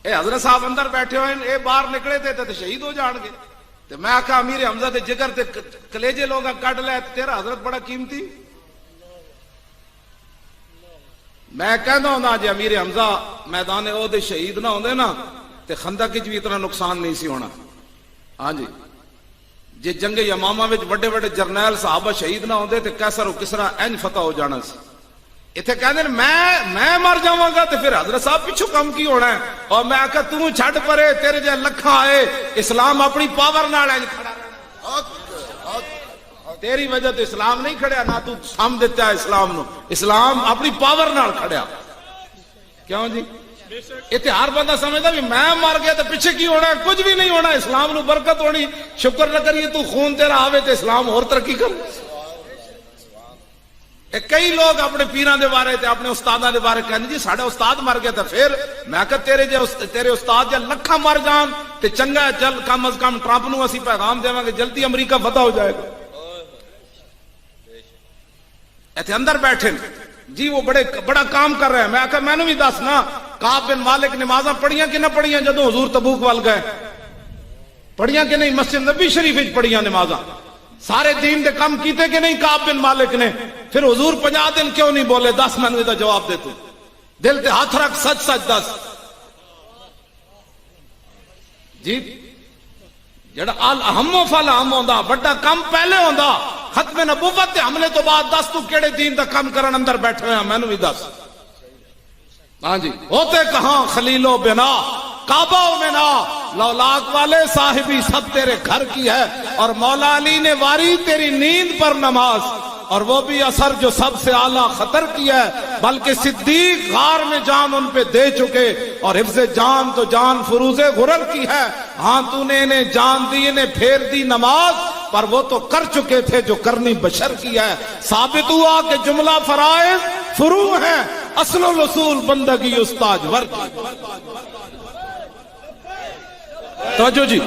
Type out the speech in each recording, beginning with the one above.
اے حضرت صاحب اندر بیٹھے ہوئے اے باہر نکلے تھے تے شہید ہو جان گے. تے میں آکھا امیر حمزہ دے جگر تے کلیجے لوگاں کڈ لے, تیرا حضرت بڑا قیمتی. میں کہندا ہوندا جے امیر حمزہ میدان احد شہید نہ ہوندے نا تے خندق وچ بھی اتنا نقصان نہیں سی ہونا. ہاں جی, جے جنگ یمامہ وچ بڑے بڑے جرنیل صحابہ شہید نہ ہوندے تے کیسر و کسرا انج فتح ہو جانا سی. اتنے کہندے میں مر جاواں گا تے پھر حضرت صاحب پیچھو کم کی ہونا ہے. اور میں آکھا تو چھڈ پرے, تیرے جے لکھاں آئے, اسلام اپنی پاور نال انج کھڑا رہنا. تیری وجہ تو اسلام نہیں کھڑیا, نہ تو سام دیتا ہے اسلام نو, اسلام اپنی پاور نال کھڑیا. کیوں جی؟ اتنے ہر بندہ سمجھتا بھی میں مر گیا تو پیچھے کی ہونا ہے, کچھ بھی نہیں ہونا. اسلام نو برکت ہونی, شکر نہ کریے تو خون تیرا آوے تو اسلام اور ترقی کر. کئی لوگ اپنے پیران دے بارے تے اپنے استاداں دے بارے کہنے جی ساڈا استاد مر گیا. تو پھر میں کہ تیرے استاد جے لکھاں مر جان تے چنگا ہے, چل کم از کم ٹرمپ نو اسی پیغام دیواں گے جلدی امریکہ فتح ہو جائے گا. ایتھے اندر بیٹھے جی وہ بڑا کام کر رہے ہیں. میں آخر میں نے بھی دس نا, کعب بن مالک نمازاں پڑھیاں کہ نہ پڑھیاں جدوں حضور تبوک وال گئے؟ پڑھیاں کہ نہیں؟ مسجد نبی شریف وچ پڑھیاں نمازاں. سارے دین دے کام کیتے کہ نہیں کعب بن مالک نے؟ پھر حضور 50 دن کیوں نہیں بولے؟ 10 منٹ دا جواب دے تو دل تے ہاتھ رکھ, سچ سچ دس جی. جڑا الاہم فالاہم ہوندا, بڑا کام پہلے ہوندا. ختم نبوت تے حملے تو بعد دس تو کیڑے دین دا کام کرن اندر بیٹھے ہوئے ہیں, میں نے بھی دس. ہاں جی, ہوتے کہاں خلیل و بنا کعبہ و منا, لولاک والے صاحبی سب تیرے گھر کی ہے. اور مولا علی نے واری تیری نیند پر نماز, اور وہ بھی اثر جو سب سے اعلیٰ خطر کی ہے. بلکہ صدیق غار میں جان ان پہ دے چکے, اور حفظ جان تو جان فروز غرر کی ہے. ہاں تو نے انہیں جان دی, انہیں پھیر دی نماز, پر وہ تو کر چکے تھے جو کرنی بشر کی ہے. ثابت ہوا کہ جملہ فرائض فروع ہیں, اصل و اصول بندگی استاج ور کی. توجہ جی,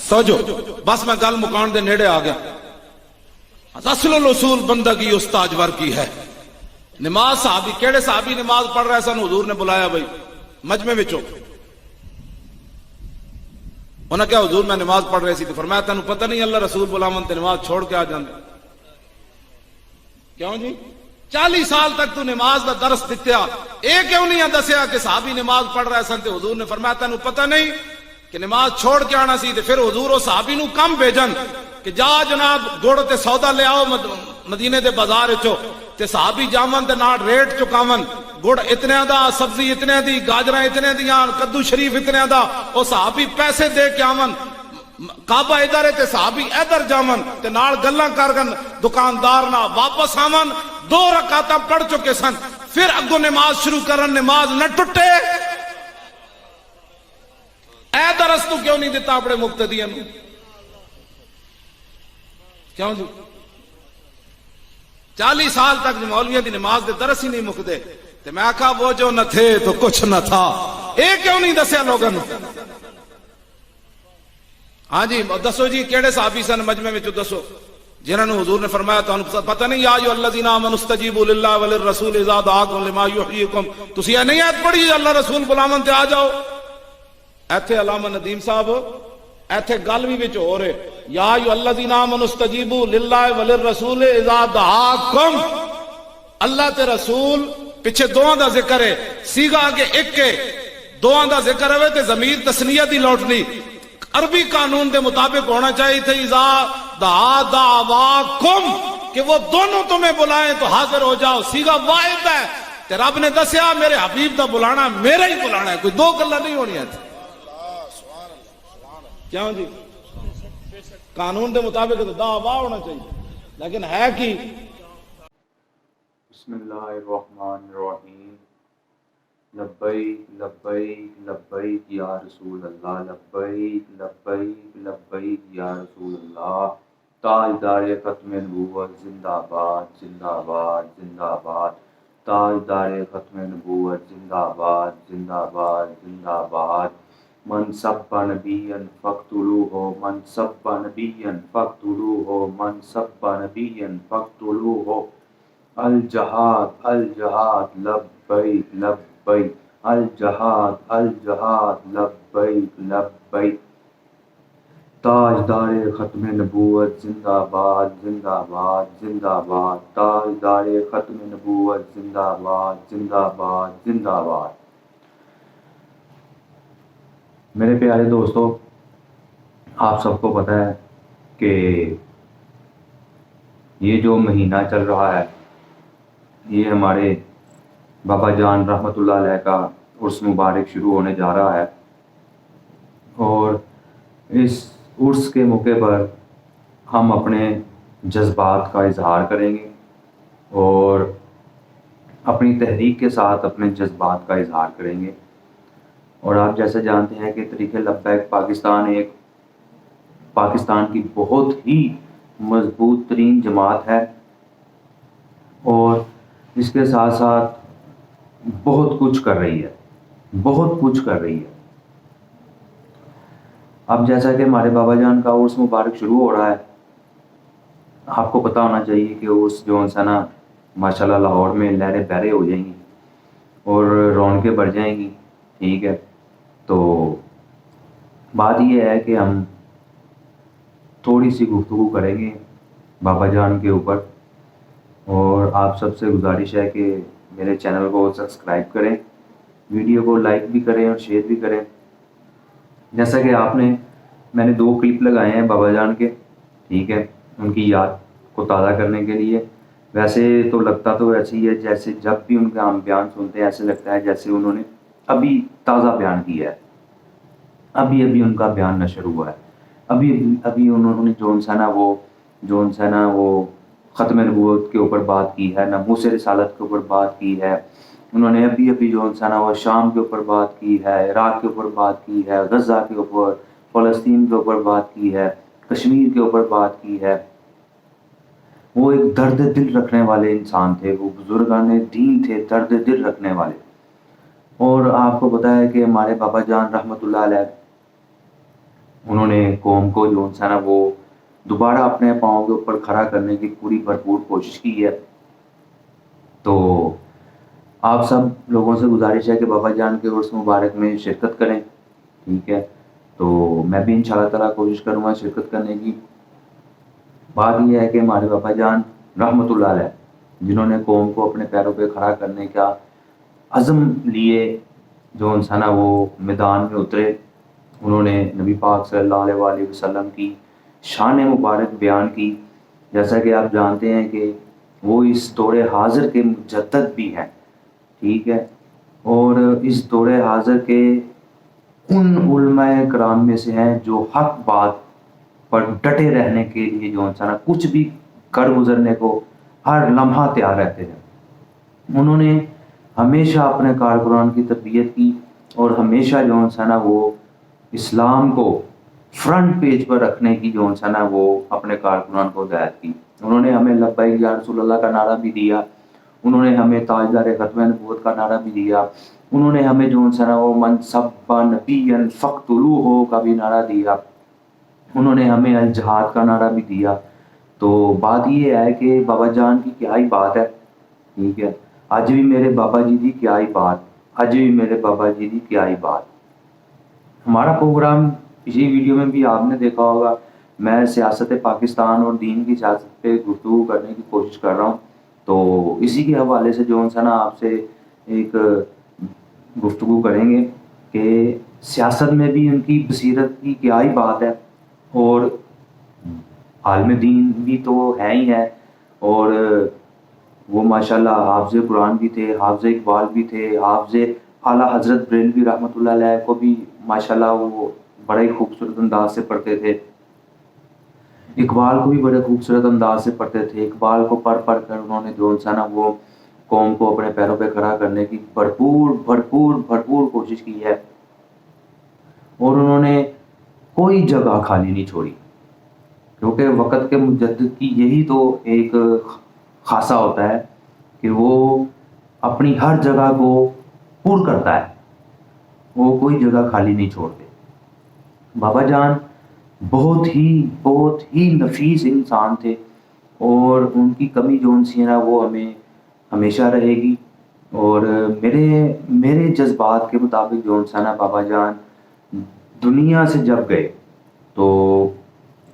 توجہ, بس میں گل مکان دے نیڑے آ گیا. اصل الاصول بندگی استاج ور کی ہے. نماز صحابی, کیڑے صحابی نماز پڑھ رہے سن؟ حضور نے بلایا بھائی مجمع وچوں. انہاں کیا حضور میں نماز پڑھ رہی سی, تو فرمایا تینوں پتہ نہیں اللہ رسول بلاون تے نماز چھوڑ کے آ جاندے. کیوں جی؟ 40 سال تک تو نماز دا درس دتیا, اے کیوں نہیں دسیا کہ صحابی نماز پڑھ رہے سن؟ تے حضور نے فرمایا تینوں پتہ نہیں کہ نماز چھوڑ کے آنا سی؟ تے پھر حضور و صحابی نو کم بھیجن کہ جا جناب گڑ تے سودا لے آؤ مدینے دے بازار وچوں, تے صحابی جاون تے نال ریٹ چکاون. گڑ اتنے دا, سبزی اتنے دی, گاجراں اتنے دیاں, کدو شریف اتنے دا. او صحابی پیسے دے کے آون, کعبہ ادھر تے صحابی ادھر جاون, تے نال گلاں کرن دکاندار نال, واپس آون 2 رکعتاں پڑھ چکے سن. پھر اگوں نماز شروع کرن, نماز نہ ٹوٹے. اے درس تو کیوں نہیں دیتا اپنے مقتدیاں نوں؟ کیوں جی؟ 40 سال تک مولویاں دی نماز دے درس ہی نہیں مکدے. تے میں آکھا وہ جو نہ تھے تو کچھ نہ تھا, اے کیوں نہیں دسیا لوگاں نوں؟ ہاں جی دسو جی, کیڑے صحابی سن مجمع وچ دسو جنہاں نوں حضور نے فرمایا تانوں پتہ نہیں یا ایھا الذین آمنوا استجیبوا للہ وللرسول اذا دعاکم لما یحییکم؟ تسی یہ نہیں آیت پڑھی اللہ رسول بلاون تے آ جاؤ؟ ایتھے علامہ ندیم صاحب ایتھے گل بھی وچ ہو رہے, یا ایھا الذین آمنوا استجیبوا للہ وللرسول اذا دعاکم. اللہ تے رسول پیچھے دعاں دا ذکر ہے, سیگا آگے ایک ہے, دعاں دا ذکر ہے تے ضمیر تثنیہ دی لوٹنی. عربی قانون دے مطابق ہونا چاہیے تھے اذا دعا دعواکم, کہ وہ دونوں تمہیں بلائیں تو حاضر ہو جاؤ. سیگا واحد ہے, تے رب نے دسیا میرے حبیب دا بلانا میرا ہی بلانا ہے, کوئی 2 گلاں نہیں ہونیاں تھیں. کیوں جی؟ قانون دے مطابق تو دعوا ہونا چاہیے, لیکن ہے کی؟ بسم اللہ الرحمن الرحیم. لبیک لبیک لبیک یا رسول اللہ, لبیک لبیک لبیک یا رسول اللہ. تاجدار ختم نبوت زندہ باد زندہ باد زندہ باد. تاجدار ختم نبوت زندہ باد زندہ باد زندہ باد. من سب نبیا فاقتلوہ, من سب نبیا فاقتلوہ, من سب نبیا فاقتلوہ. الجہاد الجہاد لبیک لبیک الجہاد الجہاد لبیک لبیک، تاجدار ختم نبوت زندہ باد زندہ باد زندہ باد، تاجدار ختم نبوت زندہ باد زندہ باد زندہ باد۔ میرے پیارے دوستو، آپ سب کو پتہ ہے کہ یہ جو مہینہ چل رہا ہے یہ ہمارے بابا جان رحمۃ اللہ علیہ کا عرس مبارک شروع ہونے جا رہا ہے، اور اس عرس کے موقع پر ہم اپنے جذبات کا اظہار کریں گے اور اپنی تحریک کے ساتھ اپنے جذبات کا اظہار کریں گے۔ اور آپ جیسے جانتے ہیں کہ تحریک لبیک پاکستان کی بہت ہی مضبوط ترین جماعت ہے، اور اس کے ساتھ ساتھ بہت کچھ کر رہی ہے۔ اب جیسا کہ ہمارے بابا جان کا عرس مبارک شروع ہو رہا ہے، آپ کو پتہ ہونا چاہیے کہ عرس جو ہے نا ماشاءاللہ لاہور میں لہریں پہرے ہو جائیں گی اور رونقیں بڑھ جائیں گی، ٹھیک ہے۔ تو بات یہ ہے کہ ہم تھوڑی سی گفتگو کریں گے بابا جان کے اوپر، اور آپ سب سے گزارش ہے کہ میرے چینل کو سبسکرائب کریں، ویڈیو کو لائک بھی کریں اور شیئر بھی کریں۔ جیسا کہ میں نے 2 کلپ لگائے ہیں بابا جان کے، ٹھیک ہے، ان کی یاد کو تازہ کرنے کے لیے۔ ویسے تو لگتا تو ایسے ہی ہے، جیسے جب بھی ان کا ہم بیان سنتے ہیں ایسے لگتا ہے جیسے انہوں نے ابھی تازہ بیان کیا ہے، ابھی ان کا بیان نشر ہوا ہے، ابھی انہوں نے جو ختم نبوت کے اوپر بات کی ہے، ناموس رسالت کے اوپر بات کی ہے، انہوں نے ابھی وہ شام کے اوپر بات کی ہے، عراق کے اوپر بات کی ہے، غزہ کے اوپر، فلسطین کے اوپر بات کی ہے، کشمیر کے اوپر بات کی ہے۔ وہ ایک درد دل رکھنے والے انسان تھے، وہ بزرگان دین تھے، درد دل رکھنے والے۔ اور آپ کو پتہ ہے کہ ہمارے بابا جان رحمۃ اللہ علیہ، انہوں نے قوم کو وہ دوبارہ اپنے پاؤں کے اوپر کھڑا کرنے کی پوری بھرپور کوشش کی ہے۔ تو آپ سب لوگوں سے گزارش ہے کہ بابا جان کے عرس مبارک میں شرکت کریں، ٹھیک ہے۔ تو میں بھی انشاءاللہ تعالیٰ کوشش کروں گا شرکت کرنے کی۔ بات یہ ہے کہ ہمارے بابا جان رحمۃ اللہ علیہ، جنہوں نے قوم کو اپنے پیروں پہ کھڑا کرنے کا عزم لیے، وہ میدان میں اترے، انہوں نے نبی پاک صلی اللہ علیہ وآلہ وسلم کی شان مبارک بیان کی۔ جیسا کہ آپ جانتے ہیں کہ وہ اس دور حاضر کے مجدد بھی ہیں، ٹھیک ہے، اور اس دور حاضر کے ان علماء کرام میں سے ہیں جو حق بات پر ڈٹے رہنے کے لیے کچھ بھی کر گزرنے کو ہر لمحہ تیار رہتے ہیں۔ انہوں نے ہمیشہ اپنے کارکنان کی تربیت کی اور ہمیشہ وہ اسلام کو فرنٹ پیج پر رکھنے کی وہ اپنے کارکنان کو ہدایت کی۔ انہوں نے ہمیں لبیک یا رسول اللہ کا نعرہ بھی دیا، انہوں نے ہمیں تاجدار ختم نبوت کا نعرہ بھی دیا، انہوں نے ہمیں وہ من سب نبیا فاقتلوہ کا بھی نعرہ دیا، انہوں نے ہمیں الجہاد کا نعرہ بھی دیا۔ تو بات یہ ہے کہ بابا جان کی کیا ہی بات ہے، ٹھیک ہے، آج بھی میرے بابا جی دی کیا ہی بات۔ ہمارا پروگرام پچھلی ویڈیو میں بھی آپ نے دیکھا ہوگا، میں سیاست پاکستان اور دین کی سیاست پہ گفتگو کرنے کی کوشش کر رہا ہوں۔ تو اسی کے حوالے سے آپ سے ایک گفتگو کریں گے کہ سیاست میں بھی ان کی بصیرت کی کیا ہی بات ہے، اور عالم دین بھی تو ہے ہی ہے، اور وہ ماشاءاللہ حافظ قرآن بھی تھے، حافظ اقبال بھی تھے، حافظ اعلیٰ حضرت بریلوی رحمۃ اللہ علیہ کو بھی ماشاءاللہ وہ بڑے خوبصورت انداز سے پڑھتے تھے، اقبال کو بھی بڑے خوبصورت انداز سے پڑھتے تھے۔ اقبال کو پڑھ کر انہوں نے وہ قوم کو اپنے پیروں پہ کھڑا کرنے کی بھرپور کوشش کی ہے، اور انہوں نے کوئی جگہ خالی نہیں چھوڑی، کیونکہ وقت کے مجدد کی یہی تو ایک خاصہ ہوتا ہے کہ وہ اپنی ہر جگہ کو پور کرتا ہے، وہ کوئی جگہ خالی نہیں چھوڑتے۔ بابا جان بہت ہی نفیس انسان تھے، اور ان کی کمی وہ ہمیں ہمیشہ رہے گی، اور میرے جذبات کے مطابق جو سا نا بابا جان دنیا سے جب گئے تو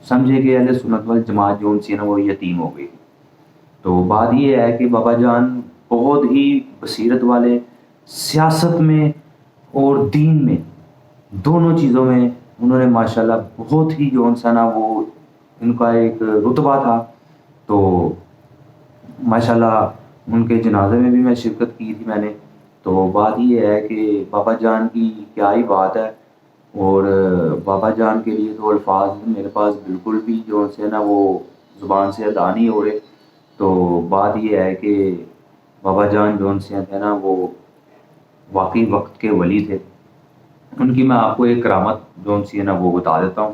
سمجھے کہ اہل سنت والجماعت جو سی نا وہ یتیم ہو گئی. تو بات یہ ہے کہ بابا جان بہت ہی بصیرت والے، سیاست میں اور دین میں دونوں چیزوں میں انہوں نے ماشاءاللہ بہت ہی جو سا نا وہ ان کا ایک رتبہ تھا. تو ماشاءاللہ ان کے جنازے میں بھی میں شرکت کی تھی میں نے. تو بات یہ ہے کہ بابا جان کی کیا ہی بات ہے، اور بابا جان کے لیے تو الفاظ میرے پاس بالکل بھی جو سے نا وہ زبان سے ادا نہیں ہو رہے. تو بات یہ ہے کہ بابا جان جو سے تھے نا وہ واقعی وقت کے ولی تھے. ان کی میں آپ کو ایک کرامت جو سی ہے نا وہ بتا دیتا ہوں.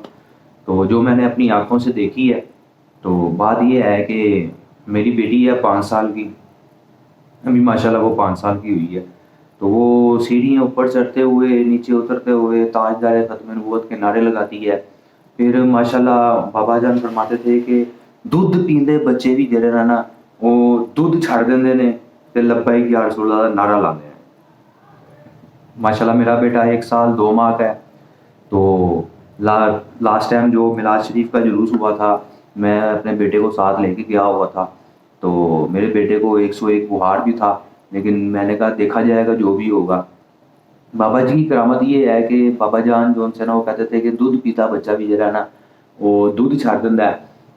تو جو میں نے اپنی آنکھوں سے دیکھی ہے، تو بات یہ ہے کہ میری بیٹی ہے 5 سال کی، ابھی ماشاءاللہ وہ 5 سال کی ہوئی ہے. تو وہ سیڑھیاں اوپر چڑھتے ہوئے نیچے اترتے ہوئے تاجدار ختم نبوت کے نعرے لگاتی ہے. پھر ماشاءاللہ بابا جان فرماتے تھے کہ دودھ پیندے بچے بھی جڑے نا وہ دودھ چھڑ دیندے نے تے لبیک یا رسول اللہ نعرہ لاندے ہیں. ماشاءاللہ میرا بیٹا 1 سال 2 ماہ کا ہے. تو لاسٹ ٹائم جو میلاد شریف کا جلوس ہوا تھا، میں اپنے بیٹے کو ساتھ لے کے گیا ہوا تھا. تو میرے بیٹے کو 101 بخار بھی تھا، لیکن میں نے کہا دیکھا جائے گا جو بھی ہوگا. بابا جی کی کرامت یہ ہے کہ بابا جان جو سے نا وہ کہتے تھے کہ دودھ پیتا بچہ بھی جڑا نا وہ دودھ چھڑ دینا ہے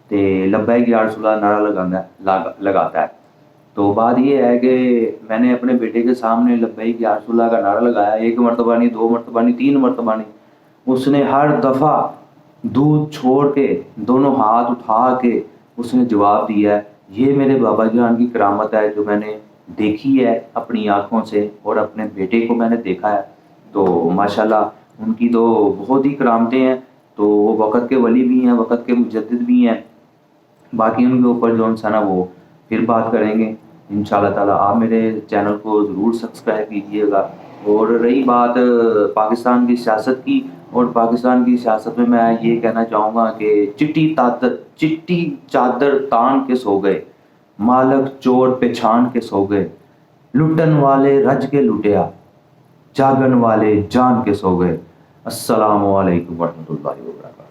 تے لبیک یا رسول اللہ نعرہ لگاتا ہے. تو بات یہ ہے کہ میں نے اپنے بیٹے کے سامنے لبیک یا رسول اللہ کا نعرہ لگایا، 1 مرتبہ نہیں، 2 مرتبہ نہیں، 3 مرتبہ نہیں. اس نے ہر دفعہ دودھ چھوڑ کے دونوں ہاتھ اٹھا کے اس نے جواب دیا ہے. یہ میرے بابا جان کی کرامت ہے جو میں نے دیکھی ہے اپنی آنکھوں سے، اور اپنے بیٹے کو میں نے دیکھا ہے. تو ماشاءاللہ ان کی تو بہت ہی کرامتیں ہیں. تو وہ وقت کے ولی بھی ہیں، وقت کے مجدد بھی ہیں. باقی ان کے اوپر جو سا نا وہ پھر بات کریں گے انشاءاللہ تعالیٰ. آپ میرے چینل کو ضرور سبسکرائب کیجیے گا. اور رہی بات پاکستان کی سیاست کی، اور پاکستان کی سیاست میں یہ کہنا چاہوں گا کہ چٹی چادر تان کے سو گئے، مالک چور پہچان کے سو گئے، لٹن والے رج کے لٹیا، جاگن والے جان کے سو گئے. السلام علیکم ورحمۃ اللہ وبرکاتہ.